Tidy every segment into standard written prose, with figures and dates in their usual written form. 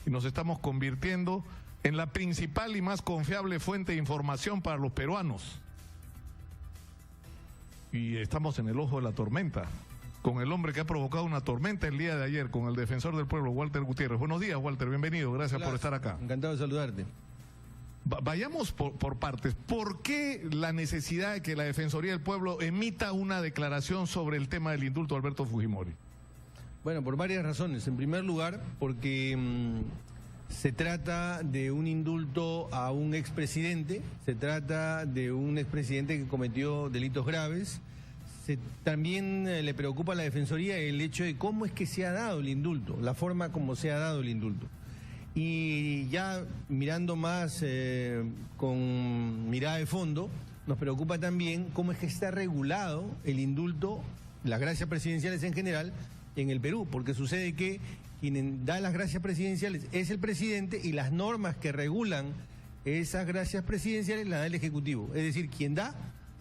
y nos estamos convirtiendo en la principal y más confiable fuente de información para los peruanos. Y estamos en el ojo de la tormenta, con el hombre que ha provocado una tormenta el día de ayer, con el defensor del pueblo, Walter Gutiérrez. Buenos días, Walter, bienvenido, gracias por estar acá. Encantado de saludarte. Vayamos por partes. ¿Por qué la necesidad de que la Defensoría del Pueblo emita una declaración sobre el tema del indulto a Alberto Fujimori? Bueno, por varias razones. En primer lugar, porque se trata de un indulto a un expresidente, se trata de un expresidente que cometió delitos graves. También le preocupa a la Defensoría el hecho de cómo es que se ha dado el indulto, la forma como se ha dado el indulto. Y ya mirando más con mirada de fondo, nos preocupa también cómo es que está regulado el indulto, las gracias presidenciales en general, en el Perú, porque sucede que quien da las gracias presidenciales es el presidente y las normas que regulan esas gracias presidenciales las da el Ejecutivo. Es decir, quien da,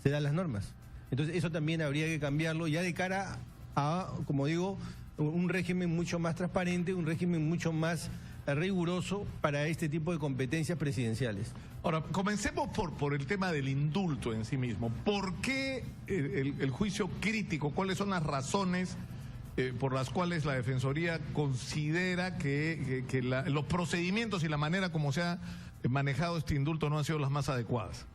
se da las normas. Entonces eso también habría que cambiarlo ya de cara a, como digo, un régimen mucho más transparente, un régimen mucho más riguroso para este tipo de competencias presidenciales. Ahora, comencemos por el tema del indulto en sí mismo. ¿Por qué el juicio crítico? ¿Cuáles son las razones por las cuales la Defensoría considera que los procedimientos y la manera como se ha manejado este indulto no han sido las más adecuadas?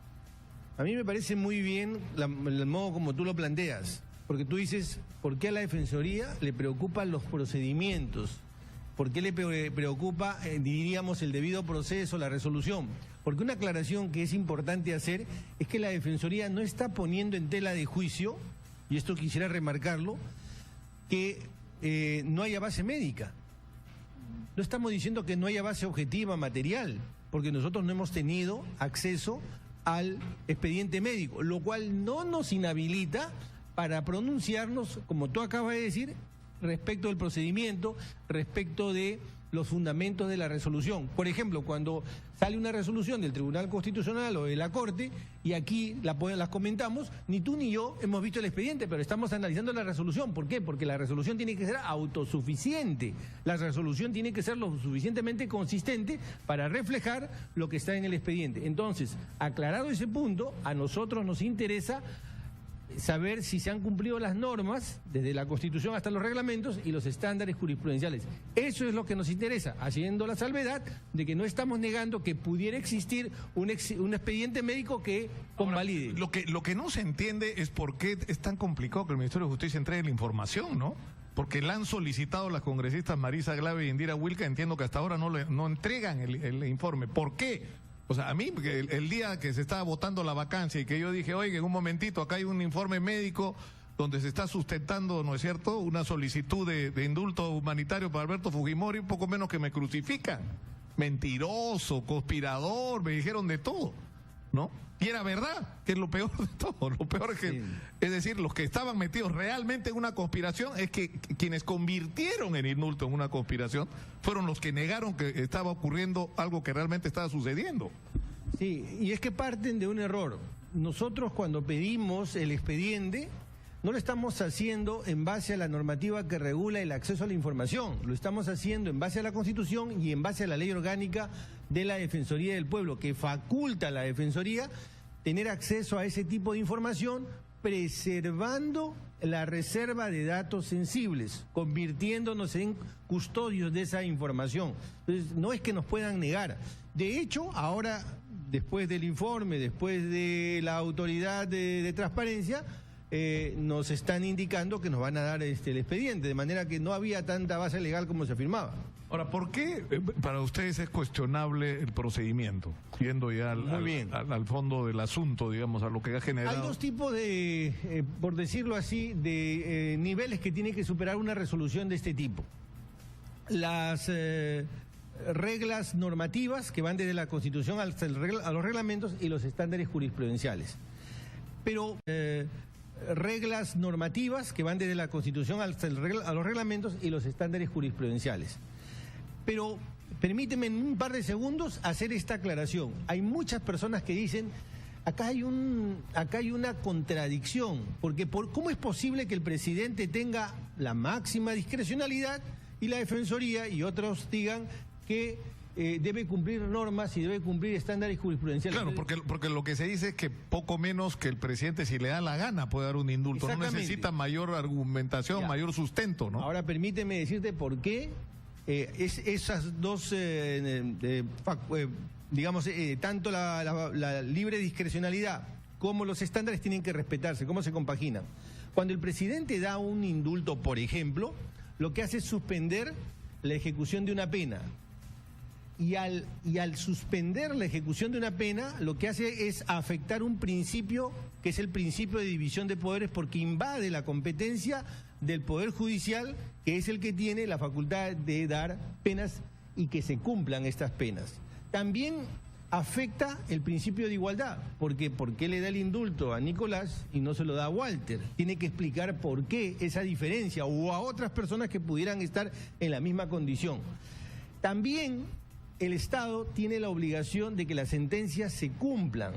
A mí me parece muy bien el modo como tú lo planteas, porque tú dices, ¿por qué a la Defensoría le preocupan los procedimientos? ¿Por qué le preocupa, diríamos, el debido proceso, la resolución? Porque una aclaración que es importante hacer es que la Defensoría no está poniendo en tela de juicio, y esto quisiera remarcarlo, que no haya base médica. No estamos diciendo que no haya base objetiva, material, porque nosotros no hemos tenido acceso al expediente médico, lo cual no nos inhabilita para pronunciarnos, como tú acabas de decir, respecto del procedimiento, respecto de los fundamentos de la resolución. Por ejemplo, cuando sale una resolución del Tribunal Constitucional o de la Corte, y aquí las comentamos, ni tú ni yo hemos visto el expediente, pero estamos analizando la resolución. ¿Por qué? Porque la resolución tiene que ser autosuficiente. La resolución tiene que ser lo suficientemente consistente para reflejar lo que está en el expediente. Entonces, aclarado ese punto, a nosotros nos interesa saber si se han cumplido las normas, desde la Constitución hasta los reglamentos y los estándares jurisprudenciales. Eso es lo que nos interesa, haciendo la salvedad de que no estamos negando que pudiera existir un expediente médico que convalide. Ahora, lo que no se entiende es por qué es tan complicado que el Ministerio de Justicia entregue la información, ¿no? Porque la han solicitado las congresistas Marisa Glave y Indira Wilca, entiendo que hasta ahora no entregan el informe. ¿Por qué? O sea, a mí, el día que se estaba votando la vacancia y que yo dije, oye, en un momentito, acá hay un informe médico donde se está sustentando, ¿no es cierto?, una solicitud de indulto humanitario para Alberto Fujimori, un poco menos que me crucifican. Mentiroso, conspirador, me dijeron de todo, ¿no? Y era verdad, que es lo peor de todo. Lo peor es que, sí. Es decir, los que estaban metidos realmente en una conspiración es que quienes convirtieron el indulto en una conspiración fueron los que negaron que estaba ocurriendo algo que realmente estaba sucediendo. Sí, y es que parten de un error. Nosotros cuando pedimos el expediente no lo estamos haciendo en base a la normativa que regula el acceso a la información, lo estamos haciendo en base a la Constitución y en base a la ley orgánica de la Defensoría del Pueblo, que faculta a la Defensoría tener acceso a ese tipo de información, preservando la reserva de datos sensibles, convirtiéndonos en custodios de esa información. Entonces, no es que nos puedan negar. De hecho, ahora, después del informe, después de la autoridad de transparencia, nos están indicando que nos van a dar el expediente, de manera que no había tanta base legal como se afirmaba. Ahora, ¿por qué para ustedes es cuestionable el procedimiento? Yendo ya al fondo del asunto, digamos, a lo que ha generado... Hay dos tipos de, por decirlo así, de niveles que tiene que superar una resolución de este tipo. Las reglas normativas que van desde la Constitución hasta a los reglamentos y los estándares jurisprudenciales. Pero... reglas normativas que van desde la Constitución hasta a los reglamentos y los estándares jurisprudenciales. Pero permíteme en un par de segundos hacer esta aclaración. Hay muchas personas que dicen, acá hay una contradicción, porque ¿cómo es posible que el presidente tenga la máxima discrecionalidad y la Defensoría y otros digan que debe cumplir normas y debe cumplir estándares jurisprudenciales. Claro, porque lo que se dice es que poco menos que el presidente, si le da la gana, puede dar un indulto. No necesita mayor argumentación, ya, mayor sustento, ¿no? Ahora permíteme decirte por qué esas dos, digamos, tanto la libre discrecionalidad como los estándares tienen que respetarse, cómo se compaginan. Cuando el presidente da un indulto, por ejemplo, lo que hace es suspender la ejecución de una pena. Y al suspender la ejecución de una pena, lo que hace es afectar un principio que es el principio de división de poderes, porque invade la competencia del Poder Judicial, que es el que tiene la facultad de dar penas y que se cumplan estas penas. También afecta el principio de igualdad, porque ¿por qué le da el indulto a Nicolás y no se lo da a Walter? Tiene que explicar por qué esa diferencia, o a otras personas que pudieran estar en la misma condición. También el Estado tiene la obligación de que las sentencias se cumplan,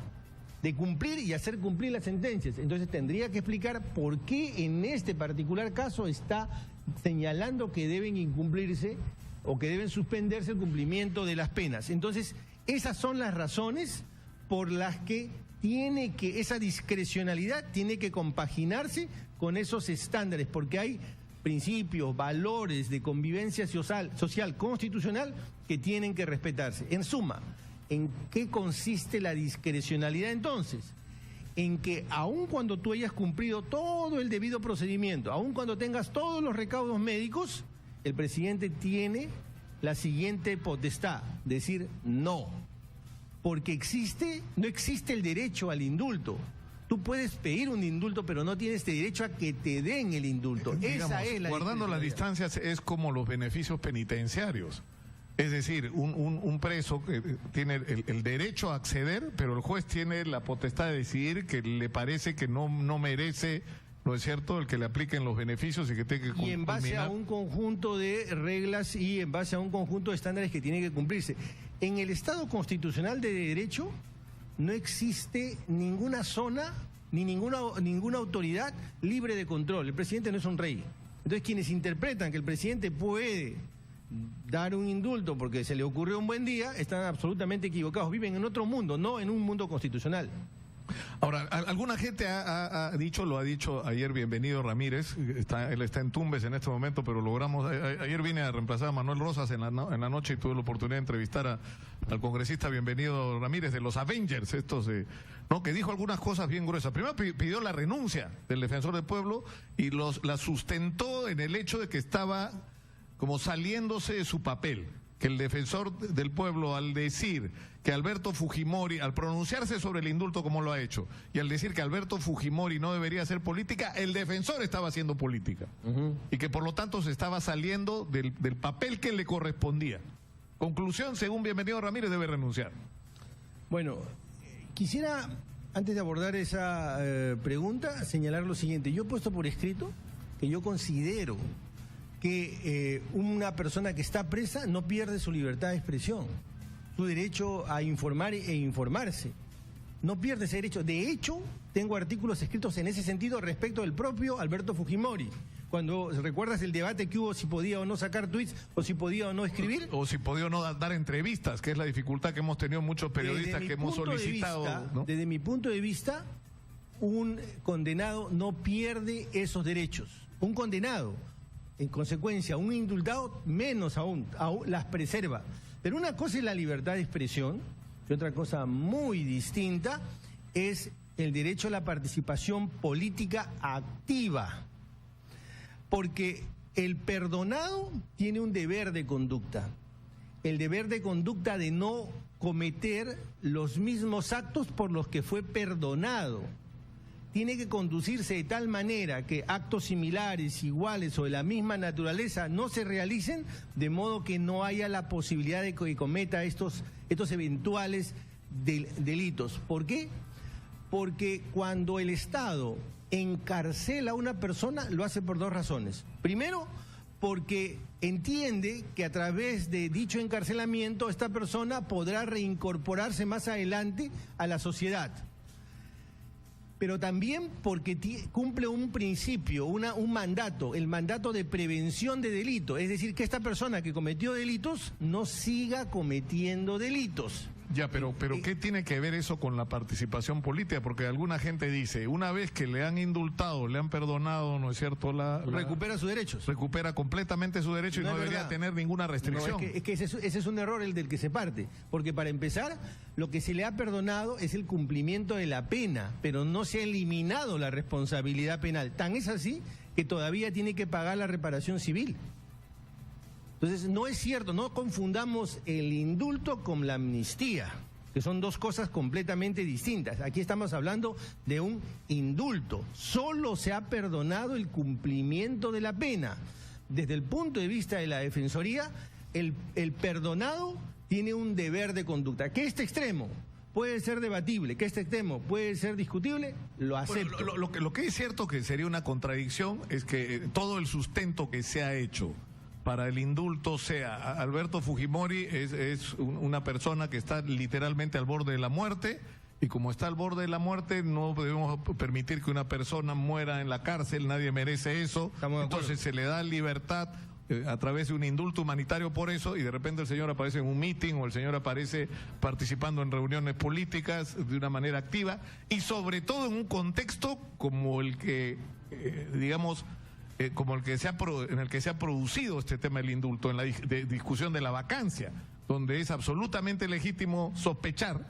de cumplir y hacer cumplir las sentencias. Entonces tendría que explicar por qué en este particular caso está señalando que deben incumplirse o que deben suspenderse el cumplimiento de las penas. Entonces, esas son las razones por las que esa discrecionalidad tiene que compaginarse con esos estándares, porque hay principios, valores de convivencia social, constitucional, que tienen que respetarse. En suma, ¿en qué consiste la discrecionalidad entonces? En que aun cuando tú hayas cumplido todo el debido procedimiento, aun cuando tengas todos los recaudos médicos, el presidente tiene la siguiente potestad: decir no. Porque no existe el derecho al indulto. Tú puedes pedir un indulto, pero no tienes derecho a que te den el indulto. Digamos, esa es la guardando las distancias, es como los beneficios penitenciarios. Es decir, un preso que tiene el derecho a acceder, pero el juez tiene la potestad de decidir que le parece que no merece, ¿no es cierto?, el que le apliquen los beneficios y que tiene que culminar. Y en base a un conjunto de reglas y en base a un conjunto de estándares que tienen que cumplirse. En el Estado constitucional de derecho no existe ninguna zona ni ninguna autoridad libre de control. El presidente no es un rey. Entonces, quienes interpretan que el presidente puede dar un indulto porque se le ocurrió un buen día están absolutamente equivocados. Viven en otro mundo, no en un mundo constitucional. Ahora, alguna gente lo ha dicho ayer Bienvenido Ramírez, él está en Tumbes en este momento, pero ayer vine a reemplazar a Manuel Rosas en la noche y tuve la oportunidad de entrevistar al congresista Bienvenido Ramírez de los Avengers, que dijo algunas cosas bien gruesas. Primero pidió la renuncia del defensor del pueblo y la sustentó en el hecho de que estaba como saliéndose de su papel, que el defensor del pueblo, al decir que Alberto Fujimori, al pronunciarse sobre el indulto como lo ha hecho, y al decir que Alberto Fujimori no debería hacer política, el defensor estaba haciendo política. Y que por lo tanto se estaba saliendo del papel que le correspondía. Conclusión, según Bienvenido Ramírez, debe renunciar. Bueno, quisiera, antes de abordar esa pregunta, señalar lo siguiente. Yo he puesto por escrito que yo considero que una persona que está presa no pierde su libertad de expresión, su derecho a informar e informarse. No pierde ese derecho. De hecho, tengo artículos escritos en ese sentido respecto del propio Alberto Fujimori. Cuando recuerdas el debate que hubo si podía o no sacar tweets o si podía o no escribir. O si podía o no dar entrevistas, que es la dificultad que hemos tenido muchos periodistas que hemos solicitado. ¿No? Desde mi punto de vista, un condenado no pierde esos derechos. Un condenado, en consecuencia, un indultado menos aún las preserva. Pero una cosa es la libertad de expresión y otra cosa muy distinta es el derecho a la participación política activa. Porque el perdonado tiene un deber de conducta. El deber de conducta de no cometer los mismos actos por los que fue perdonado. Tiene que conducirse de tal manera que actos similares, iguales o de la misma naturaleza no se realicen, de modo que no haya la posibilidad de que cometa estos eventuales delitos. ¿Por qué? Porque cuando el Estado encarcela a una persona, lo hace por dos razones. Primero, porque entiende que a través de dicho encarcelamiento esta persona podrá reincorporarse más adelante a la sociedad. pero también porque cumple un principio, un mandato, el mandato de prevención de delito. Es decir, que esta persona que cometió delitos no siga cometiendo delitos. Ya, pero ¿qué tiene que ver eso con la participación política? Porque alguna gente dice, una vez que le han indultado, le han perdonado, ¿no es cierto? Recupera sus derechos. Recupera completamente su derecho y no debería tener ninguna restricción. No, es que ese es un error el del que se parte. Porque para empezar, lo que se le ha perdonado es el cumplimiento de la pena, pero no se ha eliminado la responsabilidad penal. Tan es así que todavía tiene que pagar la reparación civil. Entonces, no es cierto, no confundamos el indulto con la amnistía, que son dos cosas completamente distintas. Aquí estamos hablando de un indulto. Solo se ha perdonado el cumplimiento de la pena. Desde el punto de vista de la Defensoría, el perdonado tiene un deber de conducta. Que este extremo puede ser debatible, que este extremo puede ser discutible, lo acepto. Bueno, lo que es cierto que sería una contradicción es que todo el sustento que se ha hecho para el indulto sea Alberto Fujimori es una persona que está literalmente al borde de la muerte, y como está al borde de la muerte no debemos permitir que una persona muera en la cárcel, nadie merece eso. Entonces se le da libertad a través de un indulto humanitario por eso, y de repente el señor aparece en un meeting o el señor aparece participando en reuniones políticas de una manera activa, y sobre todo en un contexto como el que digamos como en el que se ha producido este tema del indulto, en la discusión de la vacancia, donde es absolutamente legítimo sospechar,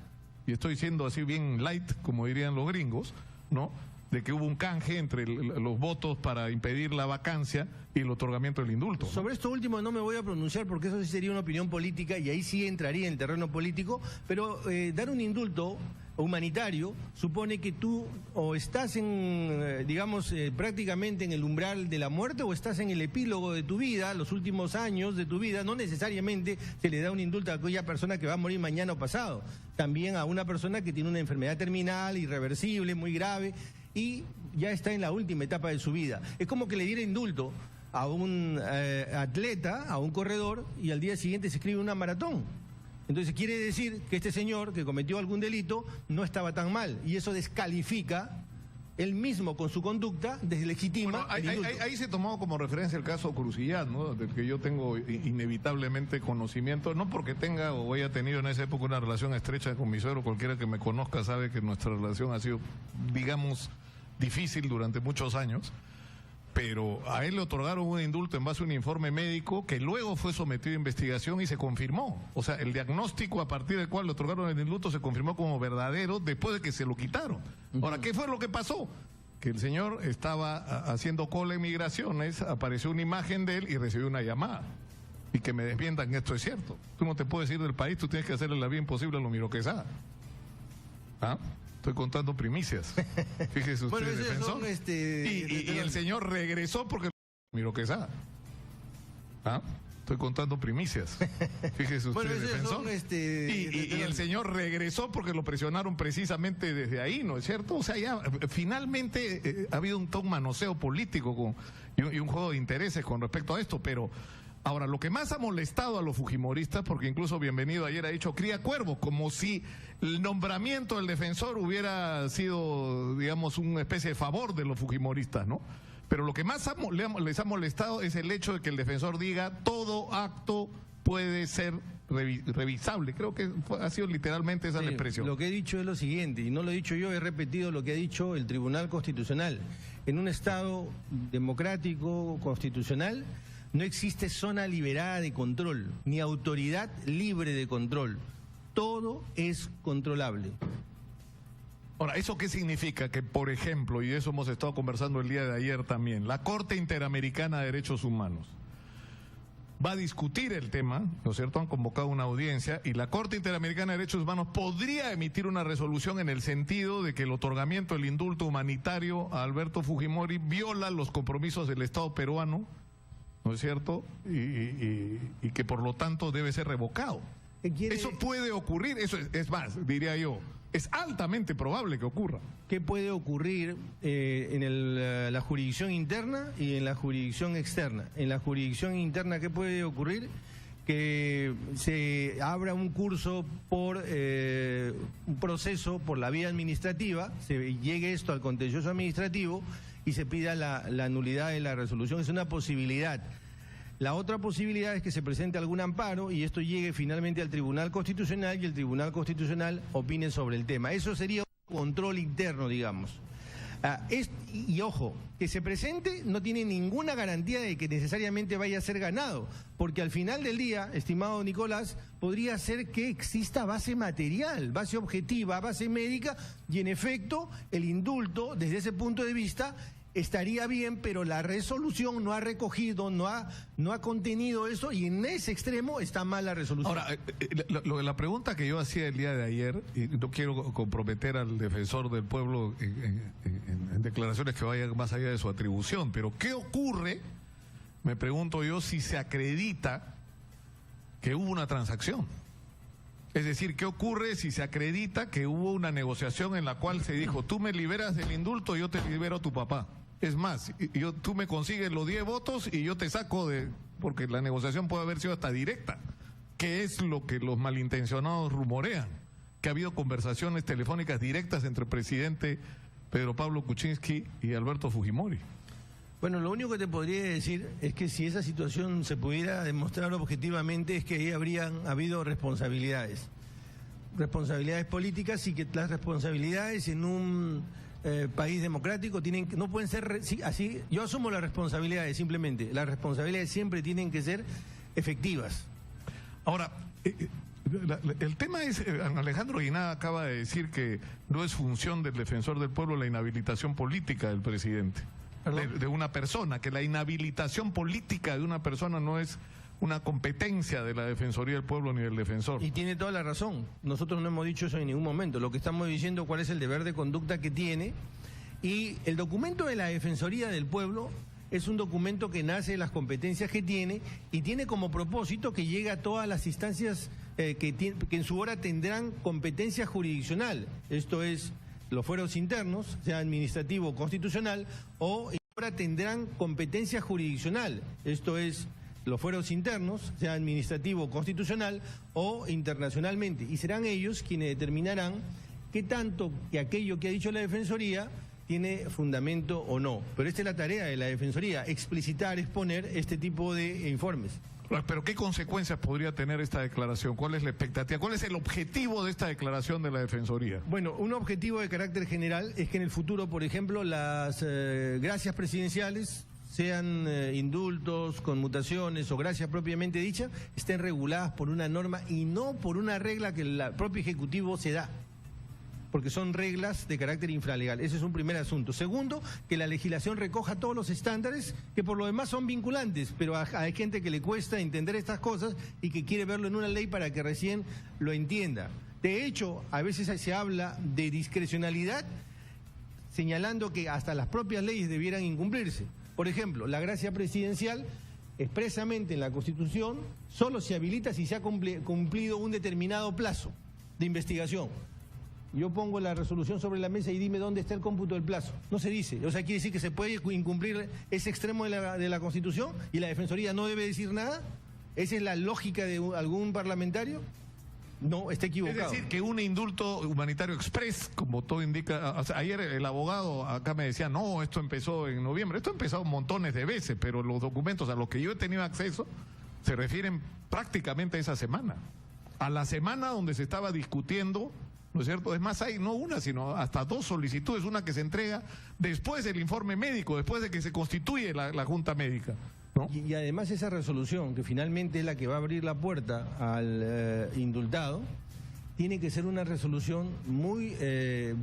y estoy siendo así bien light, como dirían los gringos, ¿no?, de que hubo un canje entre los votos para impedir la vacancia y el otorgamiento del indulto, ¿no? Sobre esto último no me voy a pronunciar porque eso sí sería una opinión política y ahí sí entraría en el terreno político, pero dar un indulto humanitario supone que tú o estás en, digamos, prácticamente en el umbral de la muerte, o estás en el epílogo de tu vida, los últimos años de tu vida. No necesariamente se le da un indulto a aquella persona que va a morir mañana o pasado, también a una persona que tiene una enfermedad terminal, irreversible, muy grave, y ya está en la última etapa de su vida. Es como que le diera indulto a un atleta, a un corredor, y al día siguiente se escribe una maratón. Entonces quiere decir que este señor que cometió algún delito no estaba tan mal, y eso descalifica, él mismo con su conducta deslegitima. Bueno, ahí se tomó como referencia el caso Crucillat, ¿no?, del que yo tengo inevitablemente conocimiento, no porque tenga o haya tenido en esa época una relación estrecha con mi suegro. Cualquiera que me conozca sabe que nuestra relación ha sido, digamos, difícil durante muchos años, pero a él le otorgaron un indulto en base a un informe médico que luego fue sometido a investigación y se confirmó. O sea, el diagnóstico a partir del cual le otorgaron el indulto se confirmó como verdadero después de que se lo quitaron. Ahora, ¿qué fue lo que pasó? Que el señor estaba haciendo cola en migraciones, apareció una imagen de él y recibió una llamada. Y que me desmientan que esto es cierto. Tú no te puedes ir del país, tú tienes que hacerle la vida imposible a lo Miro Quesada. ¿Ah? Estoy contando primicias. Fíjese usted, bueno, defensor. Y el señor regresó porque Miro Quesada. ¿Ah? Estoy contando primicias. Fíjese usted, bueno, defensor. Y el señor regresó porque lo presionaron precisamente desde ahí, ¿no es cierto? O sea, ya finalmente ha habido todo un manoseo político y un juego de intereses con respecto a esto, pero ahora, lo que más ha molestado a los fujimoristas, porque incluso Bienvenido ayer ha dicho cría cuervo, como si el nombramiento del defensor hubiera sido, digamos, una especie de favor de los fujimoristas, ¿no? Pero lo que más les ha molestado es el hecho de que el defensor diga todo acto puede ser revisable. Creo que ha sido literalmente esa la expresión. Lo que he dicho es lo siguiente, y no lo he dicho yo, he repetido lo que ha dicho el Tribunal Constitucional. En un Estado democrático, constitucional, no existe zona liberada de control, ni autoridad libre de control. Todo es controlable. Ahora, ¿eso qué significa? Que, por ejemplo, y de eso hemos estado conversando el día de ayer también, la Corte Interamericana de Derechos Humanos va a discutir el tema, ¿no es cierto? Han convocado una audiencia y la Corte Interamericana de Derechos Humanos podría emitir una resolución en el sentido de que el otorgamiento del indulto humanitario a Alberto Fujimori viola los compromisos del Estado peruano, ¿no es cierto? Y que por lo tanto debe ser revocado. Eso puede ocurrir, eso es más, diría yo, es altamente probable que ocurra. ¿Qué puede ocurrir en la jurisdicción interna y en la jurisdicción externa? En la jurisdicción interna, ¿qué puede ocurrir? que se abra un curso por un proceso por la vía administrativa, se llegue esto al contencioso administrativo y se pida la nulidad de la resolución. Es una posibilidad. La otra posibilidad es que se presente algún amparo y esto llegue finalmente al Tribunal Constitucional y el Tribunal Constitucional opine sobre el tema. Eso sería un control interno, digamos. Y ojo, que se presente no tiene ninguna garantía de que necesariamente vaya a ser ganado, porque al final del día, estimado Nicolás, podría ser que exista base material, base objetiva, base médica, y en efecto el indulto desde ese punto de vista estaría bien, pero la resolución no ha recogido, no ha contenido eso, y en ese extremo está mal la resolución. Ahora, la pregunta que yo hacía el día de ayer, y no quiero comprometer al defensor del pueblo en declaraciones que vayan más allá de su atribución, pero ¿qué ocurre, me pregunto yo, si se acredita que hubo una transacción? Es decir, ¿qué ocurre si se acredita que hubo una negociación en la cual se dijo, tú me liberas del indulto, yo te libero a tu papá? Es más, tú me consigues los 10 votos y yo te saco porque la negociación puede haber sido hasta directa, que es lo que los malintencionados rumorean, que ha habido conversaciones telefónicas directas entre el presidente Pedro Pablo Kuczynski y Alberto Fujimori. Bueno, lo único que te podría decir es que si esa situación se pudiera demostrar objetivamente es que ahí habrían habido responsabilidades políticas, y que las responsabilidades en un país democrático no pueden ser así. Yo asumo las responsabilidades, simplemente las responsabilidades siempre tienen que ser efectivas. Ahora, el tema es, Alejandro Guinaga acaba de decir que no es función del defensor del pueblo la inhabilitación política del presidente. De una persona, que la inhabilitación política de una persona no es una competencia de la Defensoría del Pueblo ni del defensor. Y tiene toda la razón. Nosotros no hemos dicho eso en ningún momento. Lo que estamos diciendo cuál es el deber de conducta que tiene. Y el documento de la Defensoría del Pueblo es un documento que nace de las competencias que tiene y tiene como propósito que llegue a todas las instancias que en su hora tendrán competencia jurisdiccional. Esto es, los fueros internos, sea administrativo o constitucional, o ahora tendrán competencia jurisdiccional. Esto es, los fueros internos, sea administrativo o constitucional, o internacionalmente. Y serán ellos quienes determinarán qué tanto que aquello que ha dicho la Defensoría tiene fundamento o no. Pero esta es la tarea de la Defensoría, explicitar, exponer este tipo de informes. Pero ¿qué consecuencias podría tener esta declaración? ¿Cuál es la expectativa? ¿Cuál es el objetivo de esta declaración de la Defensoría? Bueno, un objetivo de carácter general es que en el futuro, por ejemplo, las gracias presidenciales, sean indultos, conmutaciones o gracias propiamente dichas, estén reguladas por una norma y no por una regla que el propio Ejecutivo se da, porque son reglas de carácter infralegal. Ese es un primer asunto. Segundo, que la legislación recoja todos los estándares que por lo demás son vinculantes, pero hay gente que le cuesta entender estas cosas y que quiere verlo en una ley para que recién lo entienda. De hecho, a veces se habla de discrecionalidad, señalando que hasta las propias leyes debieran incumplirse. Por ejemplo, la gracia presidencial, expresamente en la Constitución, solo se habilita si se ha cumplido un determinado plazo de investigación. Yo pongo la resolución sobre la mesa y dime dónde está el cómputo del plazo. No se dice. O sea, quiere decir que se puede incumplir ese extremo de la Constitución y la Defensoría no debe decir nada. ¿Esa es la lógica de algún parlamentario? No, está equivocado. Es decir, que un indulto humanitario express, como todo indica, o sea, ayer el abogado acá me decía, no, esto empezó en noviembre. Esto ha empezado montones de veces, pero los documentos a los que yo he tenido acceso se refieren prácticamente a esa semana. A la semana donde se estaba discutiendo, ¿no es cierto? Es más, hay no una, sino hasta 2 solicitudes, una que se entrega después del informe médico, después de que se constituye la Junta Médica, ¿no? Y además esa resolución, que finalmente es la que va a abrir la puerta al indultado, tiene que ser una resolución muy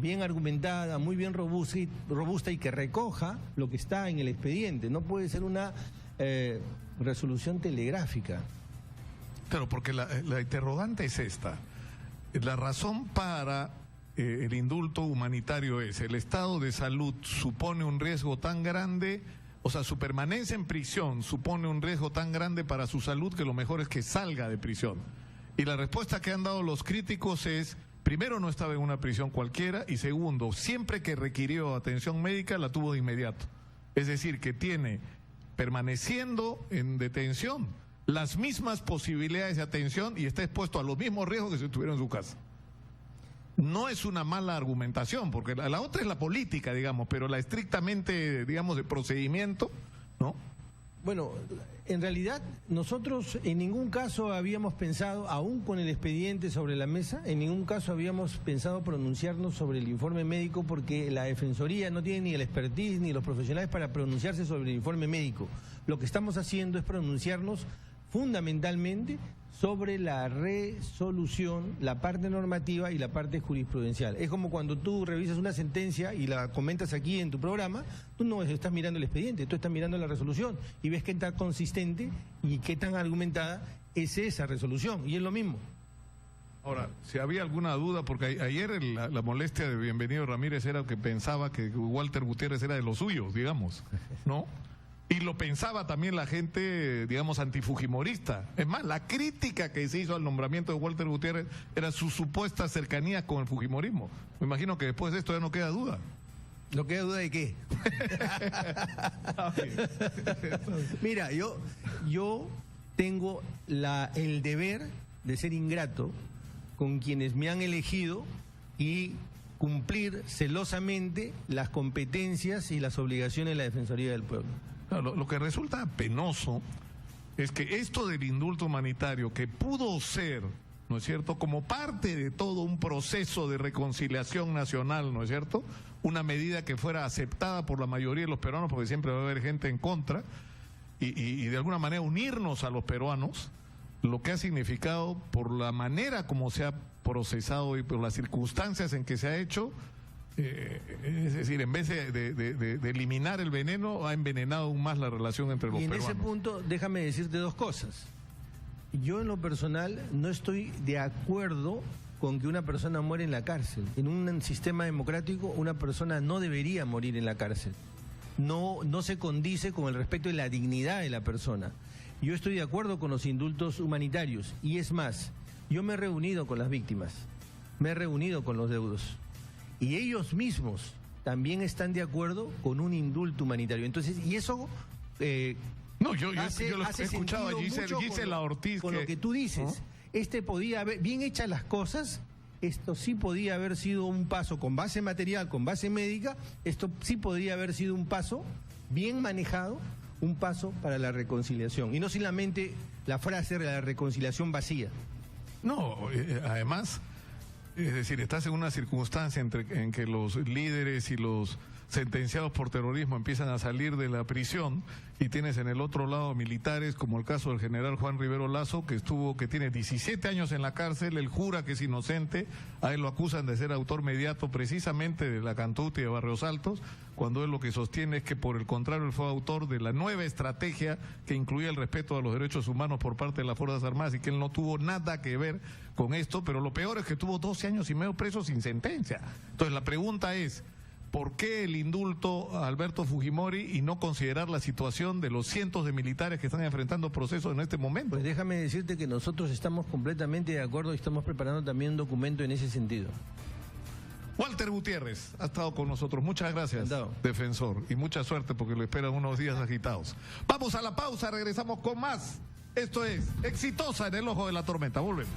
bien argumentada, muy bien robusta y que recoja lo que está en el expediente. No puede ser una resolución telegráfica. Claro, porque la interrogante es esta. La razón para el indulto humanitario es: el estado de salud supone un riesgo tan grande, o sea, su permanencia en prisión supone un riesgo tan grande para su salud que lo mejor es que salga de prisión. Y la respuesta que han dado los críticos es: primero, no estaba en una prisión cualquiera, y segundo, siempre que requirió atención médica la tuvo de inmediato. Es decir, que tiene permaneciendo en detención las mismas posibilidades de atención y está expuesto a los mismos riesgos que si estuviera en su casa. No es una mala argumentación, porque la otra es la política, digamos, pero la estrictamente, digamos, de procedimiento, ¿no? Bueno, en realidad nosotros en ningún caso habíamos pensado, aún con el expediente sobre la mesa, en ningún caso habíamos pensado pronunciarnos sobre el informe médico, porque la Defensoría no tiene ni el expertise ni los profesionales para pronunciarse sobre el informe médico. Lo que estamos haciendo es pronunciarnos fundamentalmente sobre la resolución, la parte normativa y la parte jurisprudencial. Es como cuando tú revisas una sentencia y la comentas aquí en tu programa, tú no estás mirando el expediente, tú estás mirando la resolución y ves qué tan consistente y qué tan argumentada es esa resolución, y es lo mismo. Ahora, si había alguna duda, porque ayer la molestia de Bienvenido Ramírez era que pensaba que Walter Gutiérrez era de los suyos, digamos, ¿no? Y lo pensaba también la gente, digamos, antifujimorista. Es más, la crítica que se hizo al nombramiento de Walter Gutiérrez era su supuesta cercanía con el fujimorismo. Me imagino que después de esto ya no queda duda. ¿No queda duda de qué? Mira, yo tengo el deber de ser ingrato con quienes me han elegido y cumplir celosamente las competencias y las obligaciones de la Defensoría del Pueblo. Lo que resulta penoso es que esto del indulto humanitario, que pudo ser, ¿no es cierto?, como parte de todo un proceso de reconciliación nacional, ¿no es cierto?, una medida que fuera aceptada por la mayoría de los peruanos, porque siempre va a haber gente en contra, y de alguna manera unirnos a los peruanos, lo que ha significado, por la manera como se ha procesado y por las circunstancias en que se ha hecho, es decir, en vez de eliminar el veneno, ha envenenado aún más la relación entre los peruanos. Y en ese punto, déjame decirte dos cosas. Yo en lo personal no estoy de acuerdo con que una persona muera en la cárcel. En un sistema democrático, una persona no debería morir en la cárcel. No se condice con el respeto y la dignidad de la persona. Yo estoy de acuerdo con los indultos humanitarios, y es más, yo me he reunido con las víctimas, me he reunido con los deudos, y ellos mismos también están de acuerdo con un indulto humanitario. Entonces, y eso no, yo lo he escuchado a Gisela Ortiz. Con lo que tú dices, ¿no? Podía haber, bien hechas las cosas, esto sí podía haber sido un paso con base material, con base médica, esto sí podría haber sido un paso bien manejado, un paso para la reconciliación. Y no solamente la frase de la reconciliación vacía. No, además, es decir, estás en una circunstancia en que los líderes y los sentenciados por terrorismo empiezan a salir de la prisión, y tienes en el otro lado militares, como el caso del general Juan Rivero Lazo, que tiene 17 años en la cárcel. Él jura que es inocente, a él lo acusan de ser autor mediato precisamente de la Cantuta y de Barrios Altos, cuando él lo que sostiene es que por el contrario él fue autor de la nueva estrategia que incluía el respeto a los derechos humanos por parte de las Fuerzas Armadas, y que él no tuvo nada que ver con esto. Pero lo peor es que tuvo 12 años y medio preso sin sentencia. Entonces la pregunta es, ¿por qué el indulto a Alberto Fujimori y no considerar la situación de los cientos de militares que están enfrentando procesos en este momento? Pues déjame decirte que nosotros estamos completamente de acuerdo y estamos preparando también un documento en ese sentido. Walter Gutiérrez ha estado con nosotros. Muchas gracias, Encantado, defensor, y mucha suerte porque lo esperan unos días agitados. Vamos a la pausa, regresamos con más. Esto es Exitosa en el Ojo de la Tormenta. Volvemos.